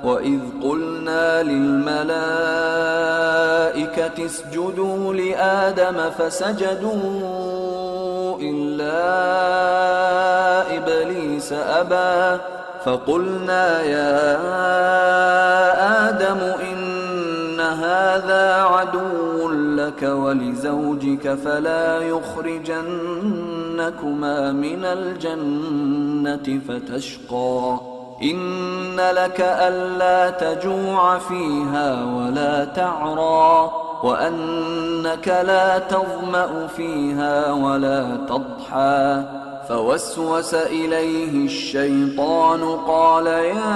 وَإِذْ قُلْنَا لِلْمَلَائِكَةِ اسْجُدُوا لِآدَمَ فَسَجَدُوا إِلَّا إِبْلِيسَ أَبَى فَقُلْنَا يَا آدَمُ إِنَّ هَذَا عَدُوٌّ لَكَ وَلِزَوْجِكَ فَلَا يُخْرِجَنَّكُمَا مِنَ الْجَنَّةِ فَتَشْقَى إِنَّ لَكَ أَلَّا تَجُوعَ فِيهَا وَلَا تَعْرَى وَأَنَّكَ لَا تَظْمَأُ فِيهَا وَلَا تَضْحَى فوسوس إليه الشيطان قال يا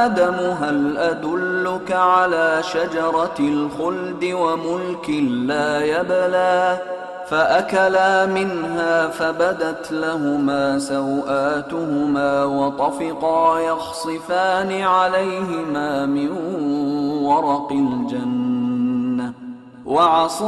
آدم هل أدلك على شجرة الخلد وملك لا يبلى فأكلا منها فبدت لهما سوآتهما وطفقا يخصفان عليهما من ورق الجنة وعصى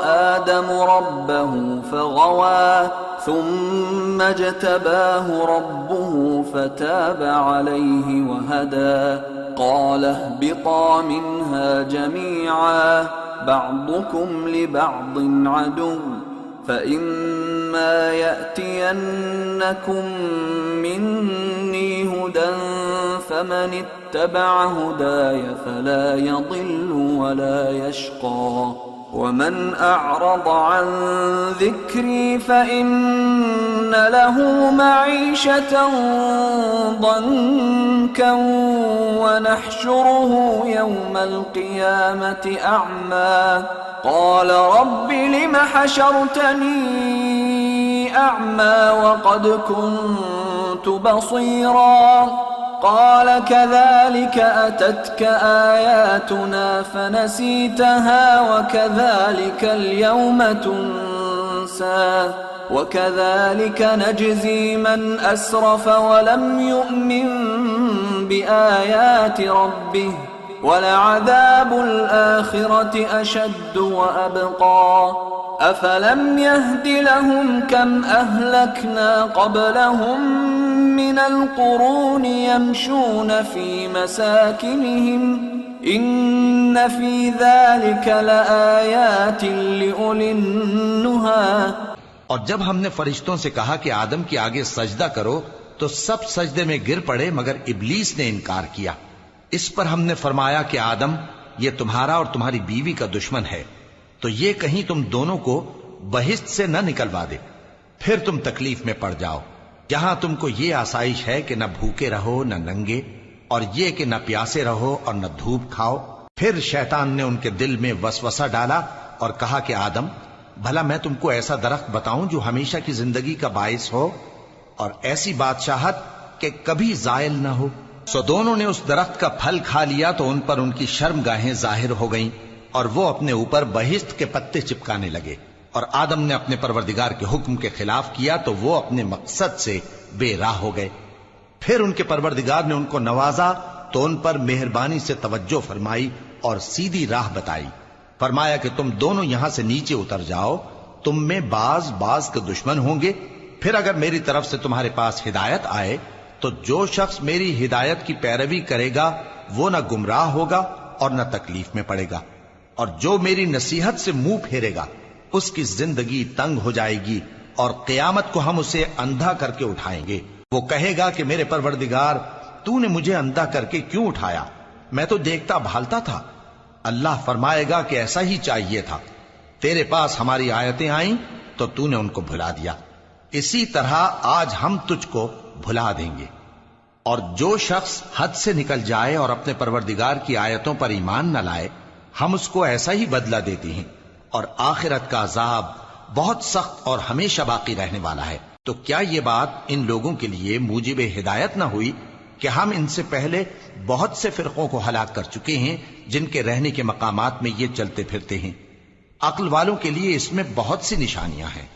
آدم ربه فغوى ثم اجتباه ربه فتاب عليه وهدى قال اهبطا منها جميعا بعضكم لبعض عدو فإما يأتينكم مني هدى فمن اتبع هداي فلا يضل ولا يشقى ومن أعرض عن ذكري فإن له معيشة ضنكا ونحشره يوم القيامة أعمى قال رب لم حشرتني أعمى وقد كنت بصيرا قال كذلك أتتك آياتنا فنسيتها وكذلك اليوم تنسى وكذلك نجزي من أسرف ولم يؤمن بآيات ربه ولعذاب الآخرة أشد وأبقى أفلم يهد لهم كم أهلكنا قبلهم من القرون يمشون في مساكنهم إن في ذلك لآيات لأولي النهى اور جب ہم نے فرشتوں سے کہا کہ آدم کے آگے سجدہ کرو تو سب سجدے میں گر پڑے مگر ابلیس نے انکار کیا اس پر ہم نے فرمایا کہ آدم یہ تمہارا اور تمہاری بیوی کا دشمن ہے تو یہ کہیں تم دونوں کو بہشت سے نہ نکلوا دے پھر تم تکلیف میں پڑ جاؤ جہاں تم کو یہ آسائش ہے کہ نہ بھوکے رہو نہ ننگے اور یہ کہ نہ پیاسے رہو اور نہ دھوپ کھاؤ پھر شیطان نے ان کے دل میں وسوسہ ڈالا اور کہا کہ آدم بھلا میں تم کو ایسا درخت بتاؤں جو ہمیشہ کی زندگی کا باعث ہو اور ایسی بادشاہت کہ کبھی زائل نہ ہو سو دونوں نے اس درخت کا پھل کھا لیا تو ان پر ان کی شرم گاہیں ظاہر ہو گئیں اور وہ اپنے اوپر بہشت کے پتے چپکانے لگے اور آدم نے اپنے پروردگار کے حکم کے خلاف کیا تو وہ اپنے مقصد سے بے راہ ہو گئے پھر ان کے پروردگار نے ان کو نوازا تو ان پر مہربانی سے توجہ فرمائی اور سیدھی راہ بتائی فرمایا کہ تم دونوں یہاں سے نیچے اتر جاؤ تم میں بعض کے دشمن ہوں گے پھر اگر میری طرف سے تمہارے پاس ہدایت آئے تو جو شخص میری ہدایت کی پیروی کرے گا وہ نہ گمراہ ہوگا اور نہ تکلیف میں پڑے گا اور جو میری نصیحت سے منہ پھیرے گا اس کی زندگی تنگ ہو جائے گی اور قیامت کو ہم اسے اندھا کر کے اٹھائیں گے وہ کہے گا کہ میرے پروردگار تو نے مجھے اندھا کر کے کیوں اٹھایا میں تو دیکھتا بھالتا تھا اللہ فرمائے گا کہ ایسا ہی چاہیے تھا تیرے پاس ہماری آیتیں آئیں تو تو نے ان کو بھلا دیا اسی طرح آج ہم تجھ کو بھلا دیں گے اور جو شخص حد سے نکل جائے اور اپنے پروردگار کی آیتوں پر ایمان نہ لائے ہم اس کو ایسا ہی بدلہ دیتے ہیں اور آخرت کا عذاب بہت سخت اور ہمیشہ باقی رہنے والا ہے تو کیا یہ بات ان لوگوں کے لیے موجب ہدایت نہ ہوئی کہ ہم ان سے پہلے بہت سے فرقوں کو ہلاک کر چکے ہیں جن کے رہنے کے مقامات میں یہ چلتے پھرتے ہیں عقل والوں کے لیے اس میں بہت سی نشانیاں ہیں